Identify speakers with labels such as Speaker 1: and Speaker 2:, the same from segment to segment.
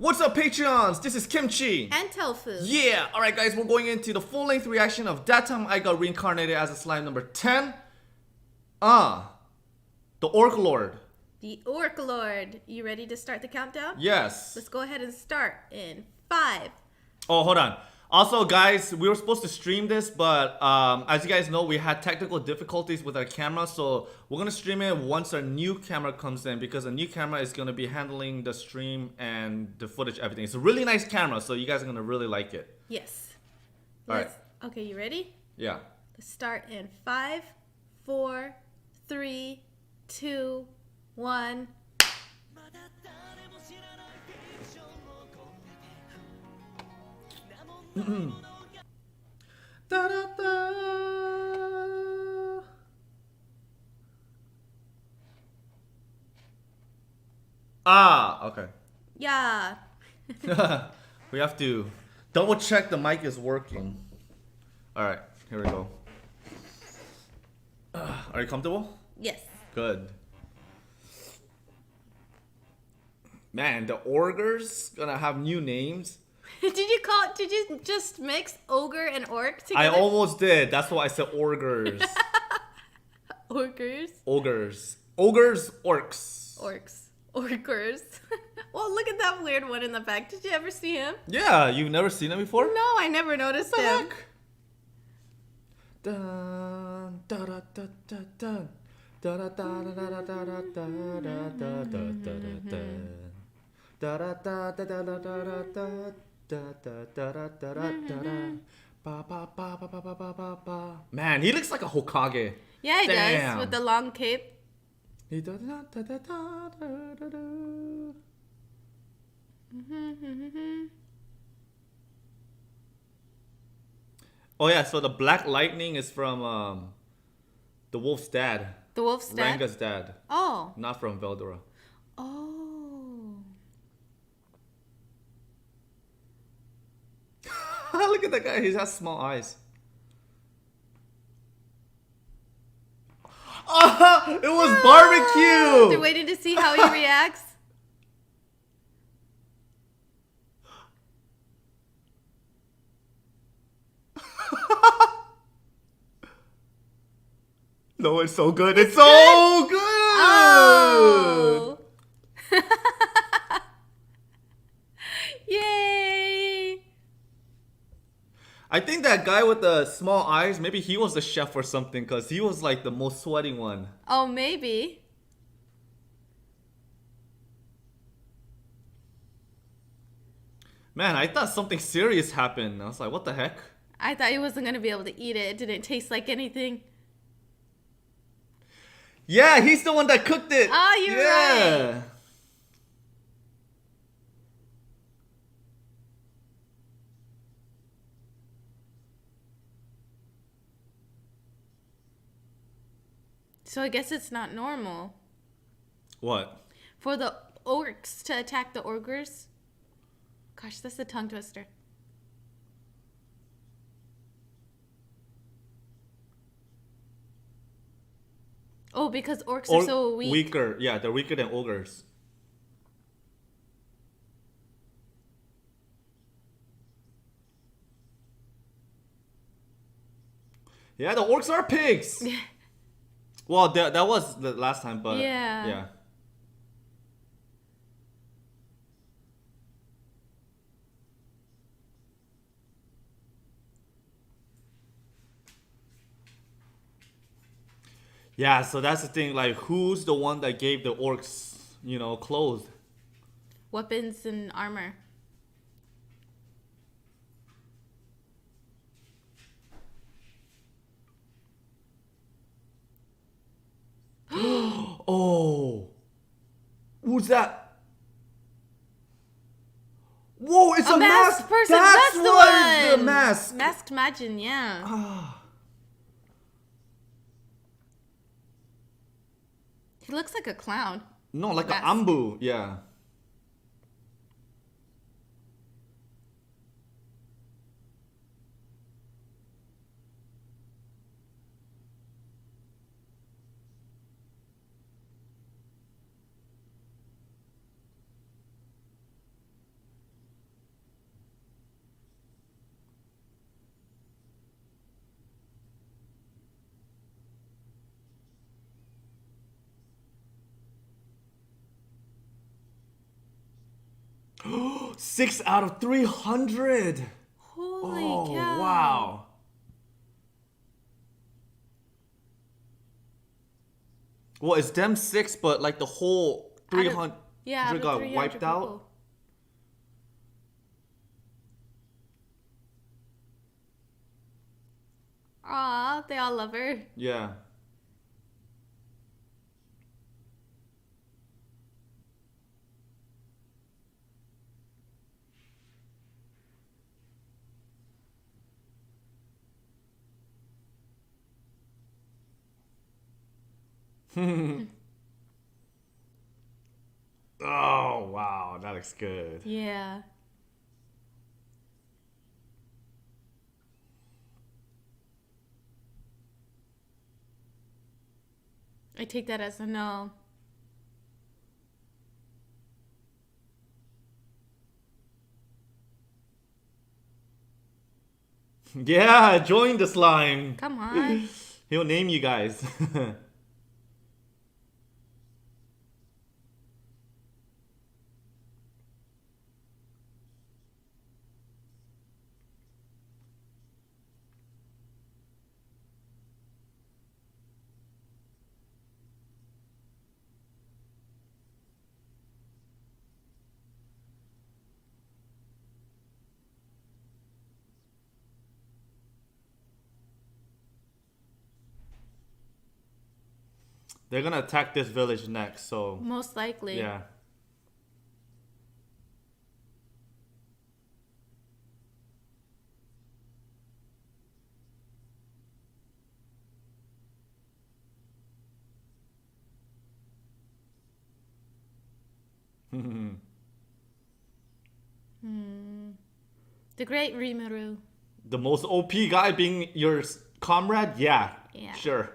Speaker 1: What's up, Patreons? This is Kimchi
Speaker 2: And Tofu.
Speaker 1: Yeah, alright guys, we're going into the full-length reaction of That Time I Got Reincarnated as a Slime number 10. The Orc Lord.
Speaker 2: The Orc Lord. You ready to start the countdown?
Speaker 1: Yes.
Speaker 2: Let's go ahead and start in 5.
Speaker 1: Oh, hold on. Also, guys, we were supposed to stream this, but as you guys know, we had technical difficulties with our camera, so we're gonna stream it once our new camera comes in, because a new camera is gonna be handling the stream and the footage, everything. It's a really nice camera, so you guys are gonna really like it.
Speaker 2: Yes.
Speaker 1: Alright.
Speaker 2: Okay, you ready?
Speaker 1: Yeah.
Speaker 2: Let's start in 5, 4, 3, 2, 1.
Speaker 1: Da, da, da. Okay.
Speaker 2: Yeah.
Speaker 1: We have to double check the mic is working. Alright, here we go. Are you comfortable?
Speaker 2: Yes.
Speaker 1: Good. Man, the Orgers gonna have new names.
Speaker 2: Did you just mix ogre and orc together?
Speaker 1: I almost did. That's why I said Orgers.
Speaker 2: Orgers?
Speaker 1: Ogres. Ogres, orcs.
Speaker 2: Orcs. Orgers. Well, look at that weird one in the back. Did you ever see him?
Speaker 1: Yeah, you've never seen him before?
Speaker 2: No, I never noticed him.
Speaker 1: Dun, da, da, da, da, dun. Da, da, da, da, da, da, da, da, da, da, da, da, da. Da, da, da, da, da, da, da, da. Da, da, da, da, da, da, da. Ba, ba, ba, ba, ba, ba, ba, ba, ba. Man, he looks like a Hokage.
Speaker 2: Yeah, he
Speaker 1: Damn.
Speaker 2: does, with the long cape.
Speaker 1: Da, da, da, da, da, da, da, da. Oh yeah, so the Black Lightning is from the Wolf's dad.
Speaker 2: The wolf's dad?
Speaker 1: Ranga's dad.
Speaker 2: Oh.
Speaker 1: Not from Veldora.
Speaker 2: Oh.
Speaker 1: Look at that guy, he has small eyes. It was barbecue!
Speaker 2: They're waiting to see how he reacts.
Speaker 1: No, it's so good. It's so good!
Speaker 2: Oh. Yay!
Speaker 1: I think that guy with the small eyes, maybe he was the chef or something, because he was like the most sweating one.
Speaker 2: Oh, maybe.
Speaker 1: Man, I thought something serious happened. I was like, what the heck?
Speaker 2: I thought he wasn't going to be able to eat it. It didn't taste like anything.
Speaker 1: Yeah, he's the one that cooked it.
Speaker 2: Oh, you're right. So I guess it's not normal
Speaker 1: What?
Speaker 2: for the orcs to attack the ogres. Gosh, that's a tongue twister. Oh, because orcs are so weak.
Speaker 1: Weaker. Yeah, they're weaker than ogres. Yeah, the orcs are pigs. Well, that was the last time, but yeah. Yeah, so that's the thing, like, who's the one that gave the orcs, clothes?
Speaker 2: Weapons and armor.
Speaker 1: Oh. Who's that? Whoa, it's a masked
Speaker 2: person.
Speaker 1: That's
Speaker 2: the
Speaker 1: what
Speaker 2: one.
Speaker 1: the mask.
Speaker 2: Masked Majin, yeah. He looks like a clown.
Speaker 1: No, like an ambu, yeah. 6 out of 300.
Speaker 2: Holy
Speaker 1: Oh,
Speaker 2: cow.
Speaker 1: wow. Well, it's them 6, but like the whole 300
Speaker 2: out of
Speaker 1: got
Speaker 2: 300
Speaker 1: wiped out.
Speaker 2: people. Aw, they all love her.
Speaker 1: Yeah. Oh, wow. That looks good.
Speaker 2: Yeah. I take that as a no.
Speaker 1: Yeah, join the slime.
Speaker 2: Come on.
Speaker 1: He'll name you guys. They're gonna attack this village next, so
Speaker 2: Most likely.
Speaker 1: yeah.
Speaker 2: The Great Rimuru.
Speaker 1: The most OP guy being your comrade? Yeah.
Speaker 2: Yeah.
Speaker 1: Sure.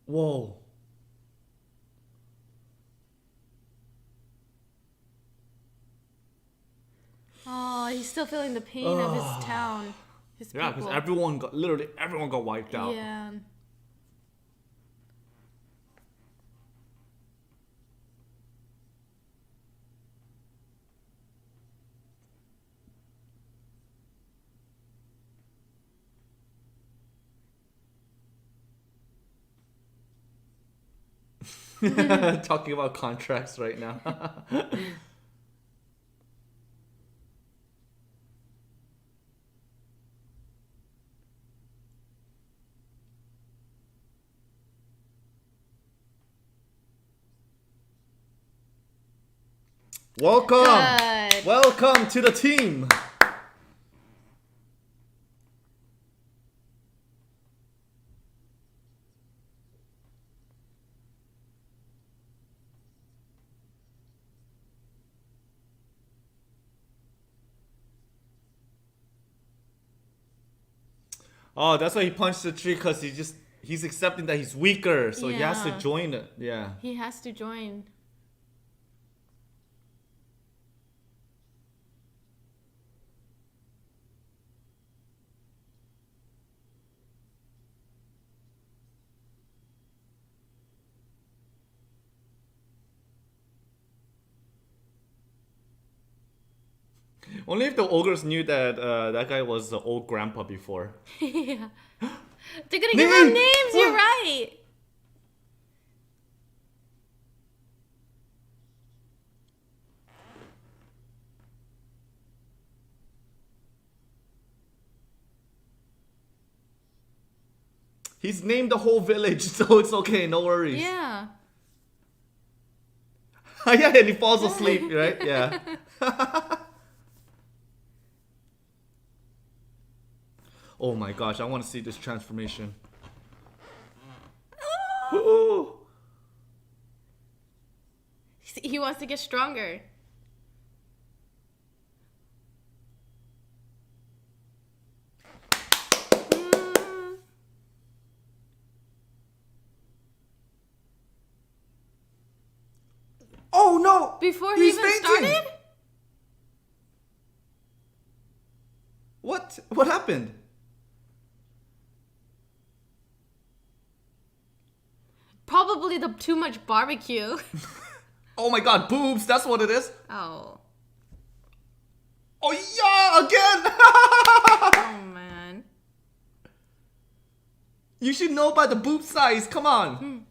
Speaker 1: Whoa.
Speaker 2: Oh, he's still feeling the pain of his town. His
Speaker 1: Yeah,
Speaker 2: people.
Speaker 1: because literally everyone got wiped out.
Speaker 2: Yeah.
Speaker 1: Talking about contracts right now. Welcome!
Speaker 2: Good.
Speaker 1: Welcome to the team! Oh, that's why he punched the tree, because he's accepting that he's weaker, so he has to
Speaker 2: Yeah.
Speaker 1: join it. Yeah.
Speaker 2: He has to join.
Speaker 1: Only if the ogres knew that that guy was the old grandpa before.
Speaker 2: Yeah. They're gonna give him names, you're right.
Speaker 1: He's named the whole village, so it's okay, no worries.
Speaker 2: Yeah.
Speaker 1: Yeah, and he falls asleep, right? Yeah. Oh my gosh, I want to see this transformation. Ooh.
Speaker 2: He wants to get stronger.
Speaker 1: Oh no!
Speaker 2: Before he even started?
Speaker 1: What happened?
Speaker 2: Probably the too much barbecue.
Speaker 1: Oh my god, boobs, that's what it is.
Speaker 2: Oh.
Speaker 1: Oh yeah, again!
Speaker 2: Oh man.
Speaker 1: You should know by the boob size, come on.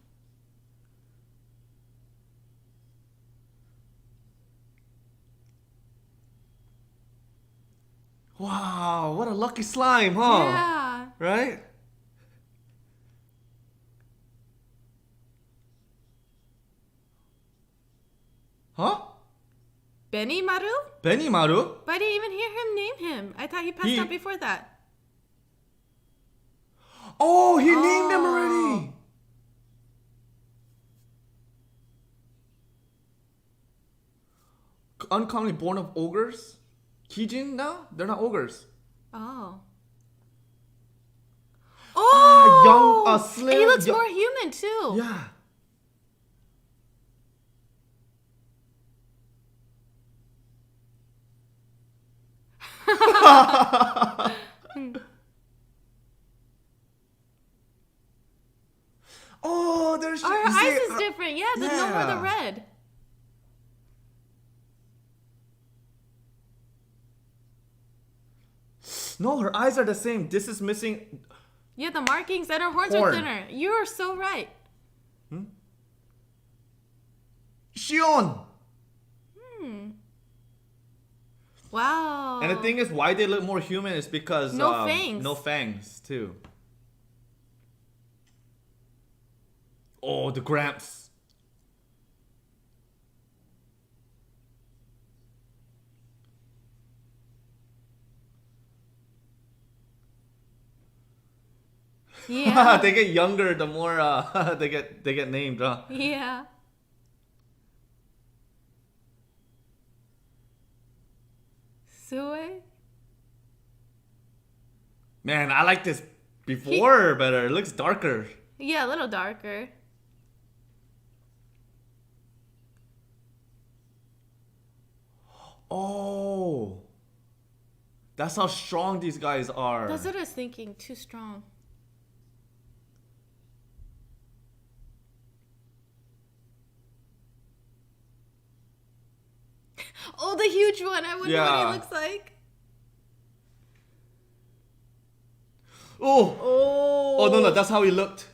Speaker 1: Wow, what a lucky slime, huh?
Speaker 2: Yeah.
Speaker 1: Right? Huh?
Speaker 2: Benny Maru?
Speaker 1: Benimaru?
Speaker 2: But I didn't even hear him name him. I thought he passed out before that.
Speaker 1: Oh, he named him already. Uncommonly born of ogres? Kijin now? They're not ogres.
Speaker 2: Oh.
Speaker 1: Young, slim.
Speaker 2: He looks more human too.
Speaker 1: Yeah. Oh, there's
Speaker 2: Our eyes is different. Yeah, the no more the
Speaker 1: Yeah.
Speaker 2: red.
Speaker 1: No, her eyes are the same. This is missing.
Speaker 2: Yeah, the markings and her horns are
Speaker 1: Horn.
Speaker 2: thinner. You are so right.
Speaker 1: Shion.
Speaker 2: Wow.
Speaker 1: And the thing is, why they look more human is because
Speaker 2: No fangs.
Speaker 1: No fangs too. Oh, the Gramps.
Speaker 2: Yeah.
Speaker 1: They get younger the more they get named, huh?
Speaker 2: Yeah. Sue?
Speaker 1: Man, I like this before better. It looks darker.
Speaker 2: Yeah, a little darker.
Speaker 1: Oh. That's how strong these guys are.
Speaker 2: That's what I was thinking. Too strong. Oh, the huge one. I wonder what
Speaker 1: Yeah.
Speaker 2: he looks like.
Speaker 1: Oh.
Speaker 2: Oh.
Speaker 1: Oh, no, that's how he looked.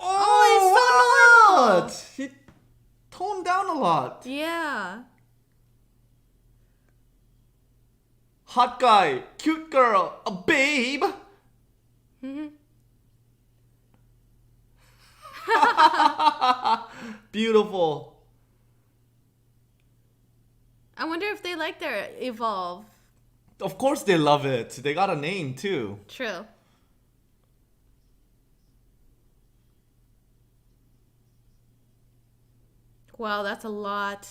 Speaker 2: Oh,
Speaker 1: What? He toned down a lot.
Speaker 2: Yeah.
Speaker 1: Hot guy, cute girl, a babe. Beautiful.
Speaker 2: I wonder if they like their evolve.
Speaker 1: Of course they love it. They got a name too.
Speaker 2: True. Wow, that's a lot.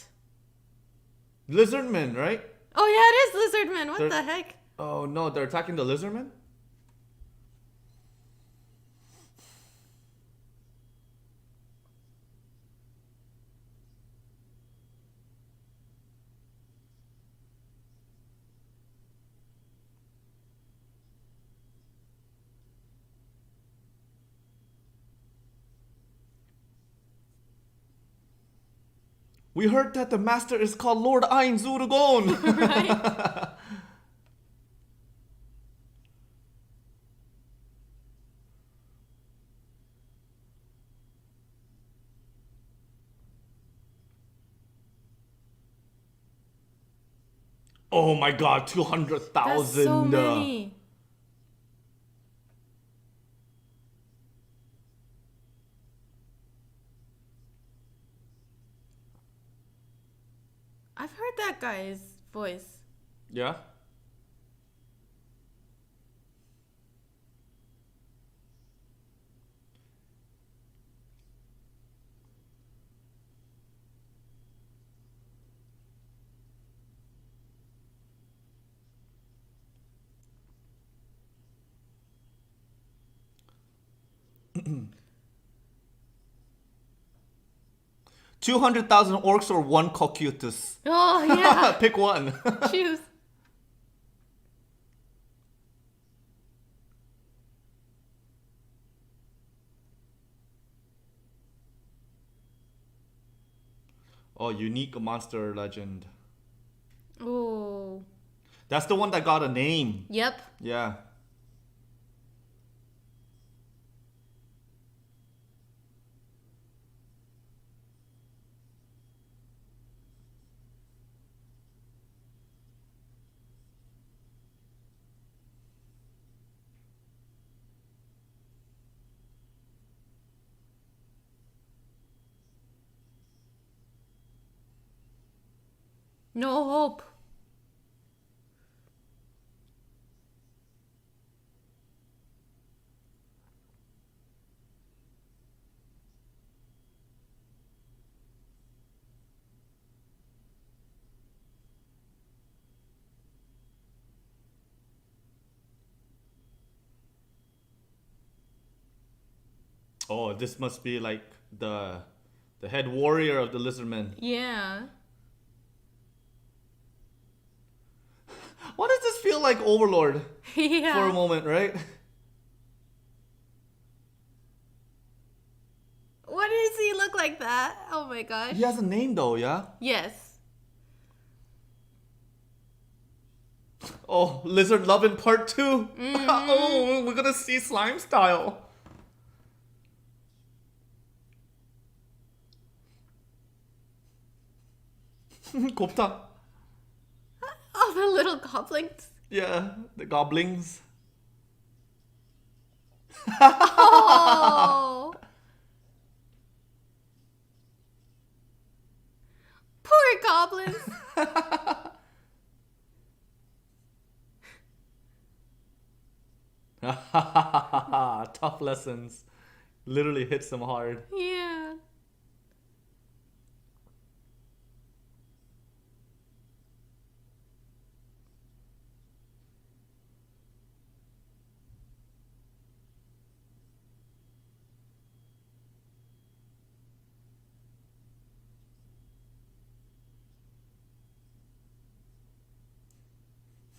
Speaker 1: Lizardmen, right?
Speaker 2: Oh yeah, it is lizardmen. What
Speaker 1: They're-
Speaker 2: the heck?
Speaker 1: Oh no, they're attacking the lizardmen? We heard that the master is called Lord Ein Zurugon.
Speaker 2: Right?
Speaker 1: Oh my god, 200,000.
Speaker 2: That's so many. I've heard that guy's voice.
Speaker 1: Yeah? $200,000 orcs or one Cocytus?
Speaker 2: Oh, yeah.
Speaker 1: Pick one.
Speaker 2: Choose.
Speaker 1: Oh, unique monster legend.
Speaker 2: Oh.
Speaker 1: That's the one that got a name.
Speaker 2: Yep.
Speaker 1: Yeah.
Speaker 2: No hope.
Speaker 1: Oh, this must be like the head warrior of the lizardmen.
Speaker 2: Yeah.
Speaker 1: Why does this feel like Overlord
Speaker 2: Yeah.
Speaker 1: for a moment, right?
Speaker 2: What does he look like that? Oh my gosh.
Speaker 1: He has a name though, yeah?
Speaker 2: Yes.
Speaker 1: Oh, Lizard Lovin' Part 2. Oh, we're gonna see slime style. 곱다.
Speaker 2: Oh, the little goblins.
Speaker 1: Yeah, the goblins.
Speaker 2: Oh. Poor goblins.
Speaker 1: Tough lessons. Literally hits them hard.
Speaker 2: Yeah.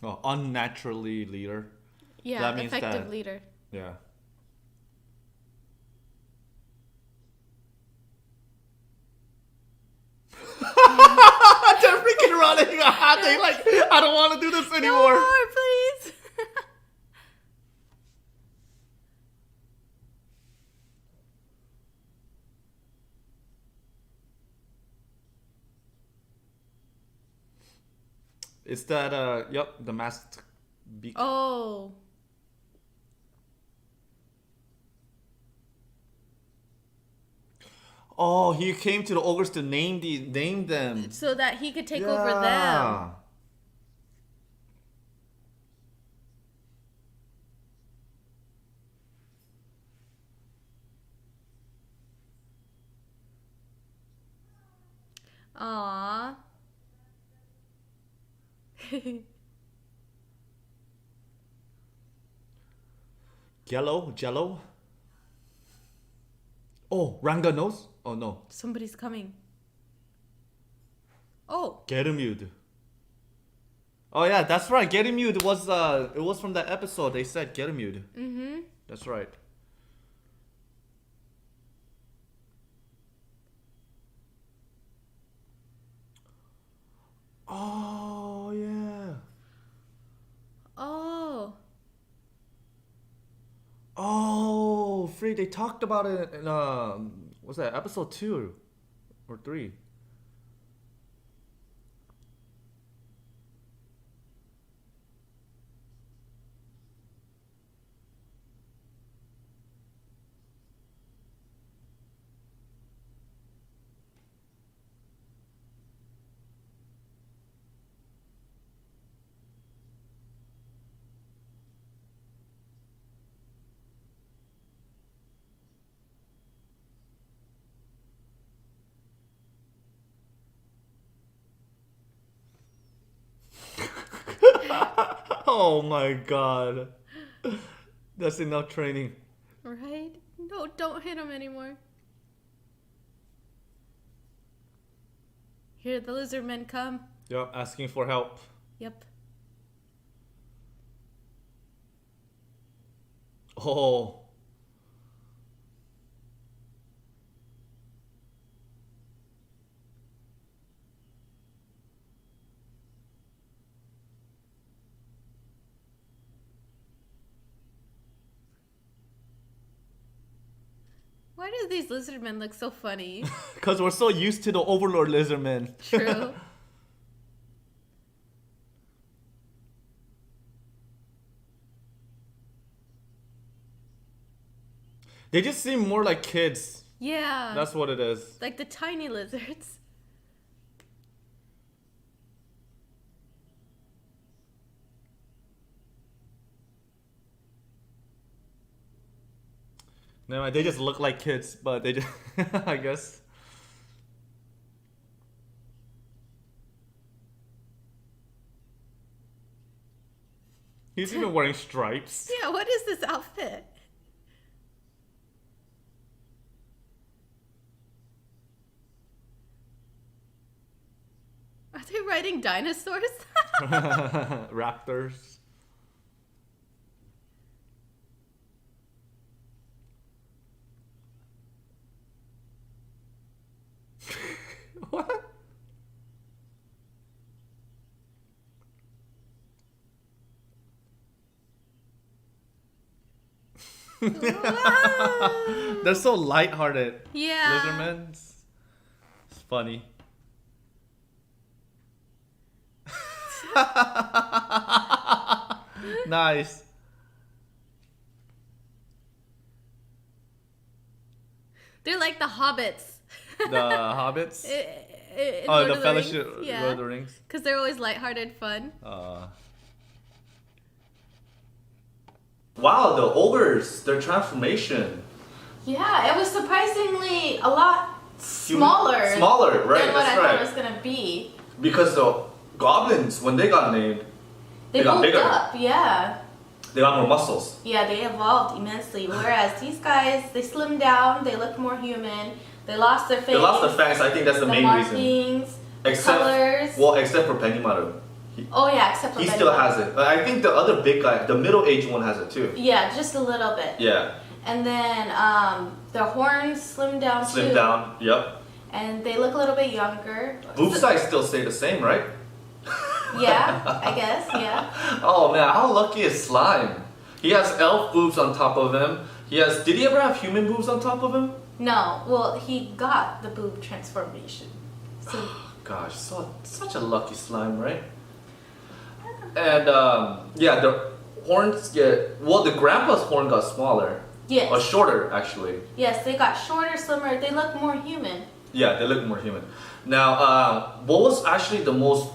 Speaker 1: Oh, unnaturally leader.
Speaker 2: Yeah,
Speaker 1: That means
Speaker 2: effective
Speaker 1: that-
Speaker 2: leader.
Speaker 1: Yeah. They're freaking running. They like, I don't want to do this
Speaker 2: No
Speaker 1: anymore.
Speaker 2: more, please.
Speaker 1: It's that, yep, the masked beak.
Speaker 2: Oh.
Speaker 1: Oh, he came to the ogres to name them.
Speaker 2: So that he could take over them. Aww.
Speaker 1: Jello? Oh, Ranga knows? Oh no.
Speaker 2: Somebody's coming. Oh.
Speaker 1: Gerimud. Oh yeah, that's right. Gerimud was it was from that episode. They said Gerimud.
Speaker 2: Mm-hmm.
Speaker 1: That's right. Oh yeah.
Speaker 2: Oh.
Speaker 1: Oh, free. They talked about it in what's that? Episode 2 or 3. Oh my god. That's enough training.
Speaker 2: Right? No, don't hit him anymore. Here the lizard men come.
Speaker 1: Yep, asking for help.
Speaker 2: Yep.
Speaker 1: Oh.
Speaker 2: Why do these lizard men look so funny?
Speaker 1: Because we're so used to the Overlord Lizardmen.
Speaker 2: True.
Speaker 1: They just seem more like kids.
Speaker 2: Yeah.
Speaker 1: That's what it is.
Speaker 2: Like the tiny lizards.
Speaker 1: No, they just look like kids, but they just, I guess. He's even wearing stripes.
Speaker 2: Yeah, what is this outfit? Are they riding dinosaurs?
Speaker 1: Raptors. What? They're so lighthearted.
Speaker 2: Yeah.
Speaker 1: Lizardmen. It's funny. Nice.
Speaker 2: They're like the hobbits.
Speaker 1: The hobbits?
Speaker 2: In
Speaker 1: Oh,
Speaker 2: Lord
Speaker 1: the
Speaker 2: of
Speaker 1: Fellowship
Speaker 2: Rings. Yeah.
Speaker 1: Lord of the Rings.
Speaker 2: Because they're always lighthearted fun.
Speaker 1: Wow, the ogres, their transformation.
Speaker 2: Yeah, it was surprisingly a lot smaller.
Speaker 1: Smaller, right?
Speaker 2: Than what
Speaker 1: That's
Speaker 2: I thought
Speaker 1: right.
Speaker 2: it was gonna be.
Speaker 1: Because the goblins, when they got named,
Speaker 2: They
Speaker 1: got
Speaker 2: bulked
Speaker 1: bigger.
Speaker 2: up, yeah.
Speaker 1: They got more muscles.
Speaker 2: Yeah, they evolved immensely. Whereas these guys, they slimmed down, they looked more human, they lost their face.
Speaker 1: They lost the fangs. I think that's the main reason.
Speaker 2: markings,
Speaker 1: Except,
Speaker 2: colors.
Speaker 1: well, except for Pennymaru.
Speaker 2: Oh yeah, except for
Speaker 1: He
Speaker 2: Betty
Speaker 1: still
Speaker 2: Boop.
Speaker 1: has it. But I think the other big guy, the middle-aged one, has it too.
Speaker 2: Yeah, just a little bit.
Speaker 1: Yeah.
Speaker 2: And then their horns slimmed down too.
Speaker 1: Slim down. Yep.
Speaker 2: And they look a little bit younger.
Speaker 1: Boob size still stay the same, right?
Speaker 2: Yeah, I guess, yeah.
Speaker 1: Oh man, how lucky is Slime? He has elf boobs on top of him. He has. Did he ever have human boobs on top of him?
Speaker 2: No, well, he got the boob transformation. So
Speaker 1: Gosh, such a lucky Slime, right? And yeah, the horns get. Well, the grandpa's horn got smaller.
Speaker 2: yes.
Speaker 1: Or shorter, actually.
Speaker 2: Yes, they got shorter, slimmer. They look more human.
Speaker 1: Yeah, they look more human. Now, what was actually the most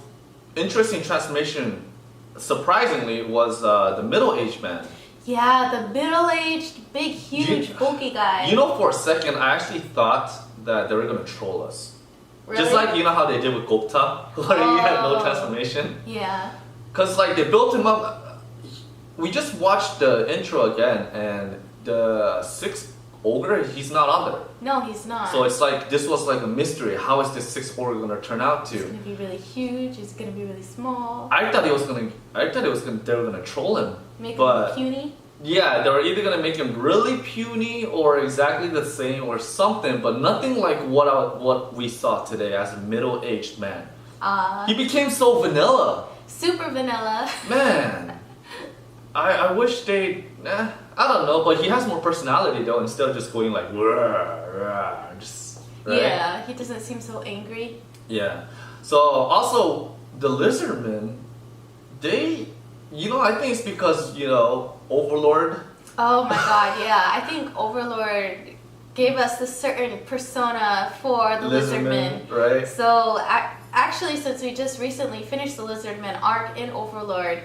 Speaker 1: interesting transformation, surprisingly, was the middle-aged man.
Speaker 2: Yeah, the middle-aged, big, huge, bulky guy.
Speaker 1: You know, for a second, I actually thought that they were gonna troll us.
Speaker 2: really?
Speaker 1: Just like, you know how they did with Gupta, where he had no
Speaker 2: Oh.
Speaker 1: transformation.
Speaker 2: Yeah.
Speaker 1: Cause like they built him up. We just watched the intro again, and the sixth ogre, he's not on there.
Speaker 2: No, he's not.
Speaker 1: So it's like this was like a mystery. How is this sixth ogre gonna turn out
Speaker 2: He's
Speaker 1: to?
Speaker 2: gonna be really huge. He's gonna be really small.
Speaker 1: I thought they were gonna troll him.
Speaker 2: Make
Speaker 1: but-
Speaker 2: him puny.
Speaker 1: Yeah, they were either gonna make him really puny or exactly the same or something, but nothing like what we saw today as a middle-aged man. He became so vanilla,
Speaker 2: Super vanilla.
Speaker 1: man. I wish they. I don't know, but he has more personality though. Instead of just going like, "Rah, rah," just right?
Speaker 2: Yeah, he doesn't seem so angry.
Speaker 1: Yeah. So also the lizardmen, they, I think it's because Overlord.
Speaker 2: Oh my god, yeah. I think Overlord gave us a certain persona for the Lizardmen.
Speaker 1: Right?
Speaker 2: So, actually, since we just recently finished the Lizardmen arc in Overlord,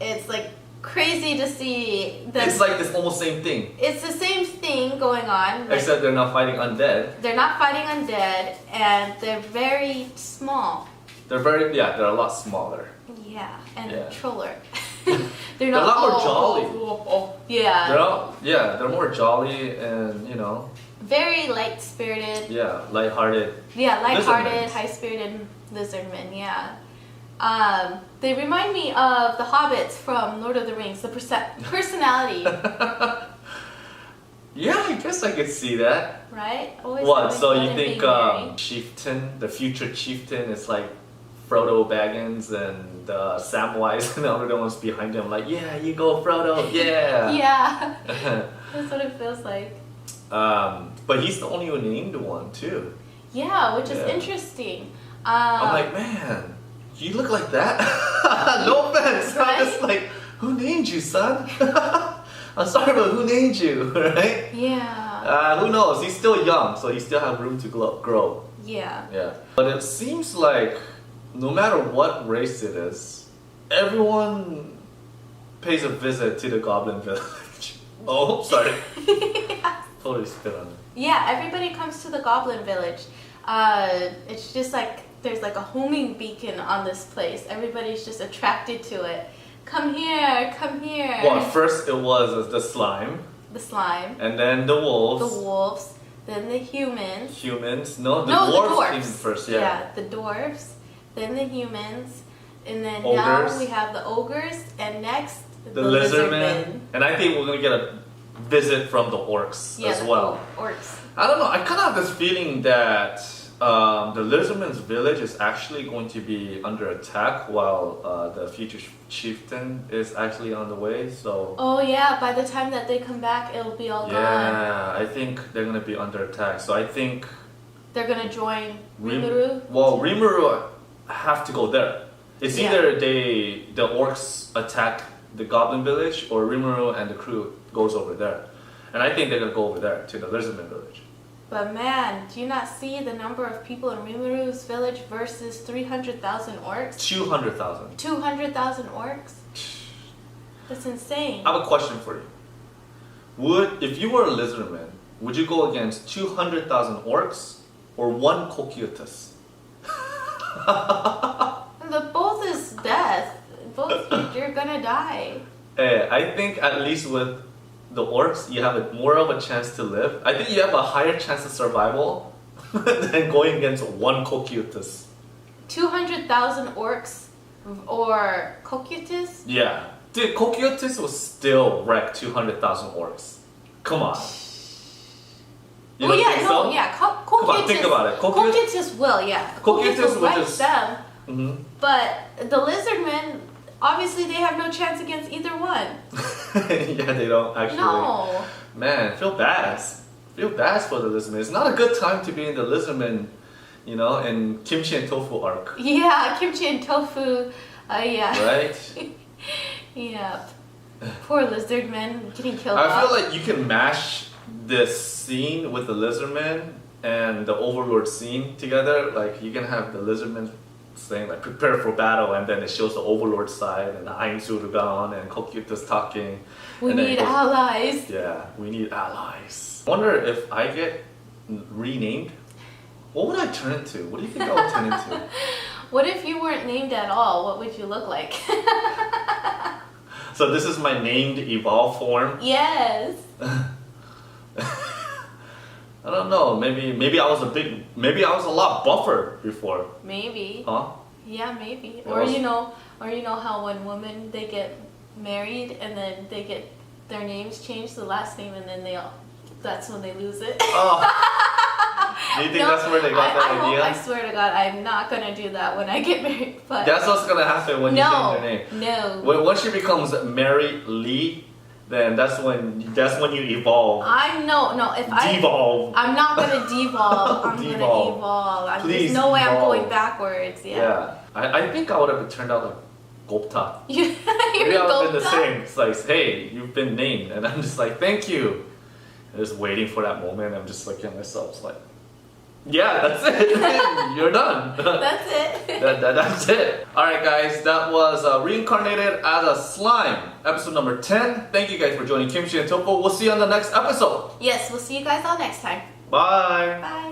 Speaker 2: it's like crazy to see that
Speaker 1: It's like this almost same thing.
Speaker 2: it's the same thing going on. Like,
Speaker 1: Except they're not fighting undead.
Speaker 2: they're not fighting undead, and they're very small.
Speaker 1: They're a lot smaller.
Speaker 2: Yeah, and
Speaker 1: Yeah.
Speaker 2: troller. They're not
Speaker 1: a lot more
Speaker 2: oh,
Speaker 1: jolly.
Speaker 2: oh, oh. Yeah.
Speaker 1: They're more jolly and, you know.
Speaker 2: Very light-spirited.
Speaker 1: Yeah, lighthearted.
Speaker 2: Yeah, lighthearted,
Speaker 1: Lizardmen.
Speaker 2: high-spirited lizardmen, yeah. They remind me of the hobbits from Lord of the Rings, the personality,
Speaker 1: Yeah, I guess I could see that.
Speaker 2: right? Always
Speaker 1: What?
Speaker 2: having
Speaker 1: So
Speaker 2: fun
Speaker 1: you
Speaker 2: and
Speaker 1: think
Speaker 2: being merry.
Speaker 1: chieftain, the future chieftain, is like Frodo Baggins and Samwise and the other ones behind him, like, yeah, you go Frodo, yeah.
Speaker 2: Yeah, that's what it feels like.
Speaker 1: But he's the only named one too.
Speaker 2: Yeah, which is
Speaker 1: Yeah.
Speaker 2: interesting.
Speaker 1: I'm like, man, you look like that. No offense.
Speaker 2: Right?
Speaker 1: I'm just like, who named you, son? I'm sorry, but who named you, right?
Speaker 2: yeah,
Speaker 1: Who knows? He's still young, so he still have room to grow.
Speaker 2: yeah.
Speaker 1: Yeah. But it seems like no matter what race it is, everyone pays a visit to the Goblin Village. Oh, sorry. Totally spit on it.
Speaker 2: Yeah, everybody comes to the Goblin Village. It's just like there's like a homing beacon on this place. Everybody's just attracted to it. Come here, come here.
Speaker 1: Well, first it was the slime,
Speaker 2: The slime,
Speaker 1: and then the wolves.
Speaker 2: the wolves, then the humans.
Speaker 1: Humans. No, the
Speaker 2: No, the
Speaker 1: dwarves came
Speaker 2: dwarfs.
Speaker 1: first, yeah.
Speaker 2: the dwarfs, then the humans, and then
Speaker 1: Ogres.
Speaker 2: now we have the ogres, and next
Speaker 1: The lizardmen. And I think we're gonna get a visit from the orcs
Speaker 2: Yeah,
Speaker 1: as
Speaker 2: the
Speaker 1: well.
Speaker 2: orcs.
Speaker 1: I don't know, I kind of have this feeling that the lizardmen's village is actually going to be under attack while the future chieftain is actually on the way, so...
Speaker 2: Oh yeah, by the time that they come back, it'll be all gone.
Speaker 1: Yeah, I think they're gonna be under attack, so I think...
Speaker 2: They're gonna join Rimuru.
Speaker 1: Well, Rimuru have to go there. It's
Speaker 2: Yeah.
Speaker 1: either the orcs attack the goblin village or Rimuru and the crew goes over there. And I think they're gonna go over there to the lizardman village.
Speaker 2: But man, do you not see the number of people in Rimuru's village versus 300,000 orcs?
Speaker 1: 200,000.
Speaker 2: 200,000 orcs? That's insane.
Speaker 1: I have a question for you. If you were a lizardman, would you go against 200,000 orcs or one Cocytus?
Speaker 2: Both is death. Both, you're gonna die.
Speaker 1: I think at least with the orcs, you have more of a chance to live. I think you have a higher chance of survival than going against one Cocytus.
Speaker 2: 200,000 orcs or Cocytus?
Speaker 1: Yeah. Dude, Cocytus will still wreck 200,000 orcs. Come on. You don't think so?
Speaker 2: Cocytus.
Speaker 1: Come on, think about it.
Speaker 2: Cocytus will, yeah.
Speaker 1: Cocytus
Speaker 2: Cocytus
Speaker 1: will
Speaker 2: will
Speaker 1: just-
Speaker 2: them.
Speaker 1: Mhm.
Speaker 2: But the lizardmen, obviously they have no chance against either one.
Speaker 1: Yeah, they don't actually.
Speaker 2: No.
Speaker 1: Man, feel bad. Feel bad for the lizardmen. It's not a good time to be in the lizardmen, you know, in Kimchi and Tofu arc.
Speaker 2: Yeah, Kimchi and Tofu. Yeah.
Speaker 1: Right?
Speaker 2: Yeah. Poor lizardmen getting killed
Speaker 1: I
Speaker 2: off.
Speaker 1: feel like you can mash this scene with the lizardmen and the overlord scene together. Like, you can have the lizardmen saying, like, prepare for battle, and then it shows the overlord side and the Einzurugan and Cocytus talking.
Speaker 2: We
Speaker 1: and then
Speaker 2: need
Speaker 1: it goes-
Speaker 2: allies.
Speaker 1: Yeah, we need allies. I wonder if I get renamed, what would I turn into? What do you think I would turn into?
Speaker 2: What if you weren't named at all? What would you look like?
Speaker 1: So this is my named evolved form.
Speaker 2: Yes.
Speaker 1: I don't know. Maybe I was a lot buffer before.
Speaker 2: Maybe.
Speaker 1: Huh?
Speaker 2: Yeah, maybe.
Speaker 1: Yeah,
Speaker 2: Or
Speaker 1: I was-
Speaker 2: you know how when women they get married and then they get their names changed, the last name, and then that's when they lose it.
Speaker 1: Oh. Do you think that's where they got that
Speaker 2: I
Speaker 1: idea?
Speaker 2: I swear to God, I'm not gonna do that when I get married. But
Speaker 1: That's what's gonna happen when you change your name.
Speaker 2: No.
Speaker 1: Once she becomes Mary Lee, then that's when you evolve. Devolve.
Speaker 2: I'm not gonna devolve. I'm
Speaker 1: Devolve.
Speaker 2: gonna evolve.
Speaker 1: Please
Speaker 2: There's no way I'm
Speaker 1: evolve.
Speaker 2: going backwards. Yeah.
Speaker 1: I think I would have turned out like Gopta.
Speaker 2: You're
Speaker 1: Maybe I would have been the
Speaker 2: Gopta?
Speaker 1: same. It's like, hey, you've been named, and I'm just like, thank you. I'm just waiting for that moment. I'm just looking at myself, it's like, yeah, that's it. You're done.
Speaker 2: That's it.
Speaker 1: That's it. Alright guys, that was Reincarnated as a Slime, episode number 10. Thank you guys for joining Kimchi and Tofu. We'll see you on the next episode.
Speaker 2: Yes, we'll see you guys all next time.
Speaker 1: Bye.
Speaker 2: Bye.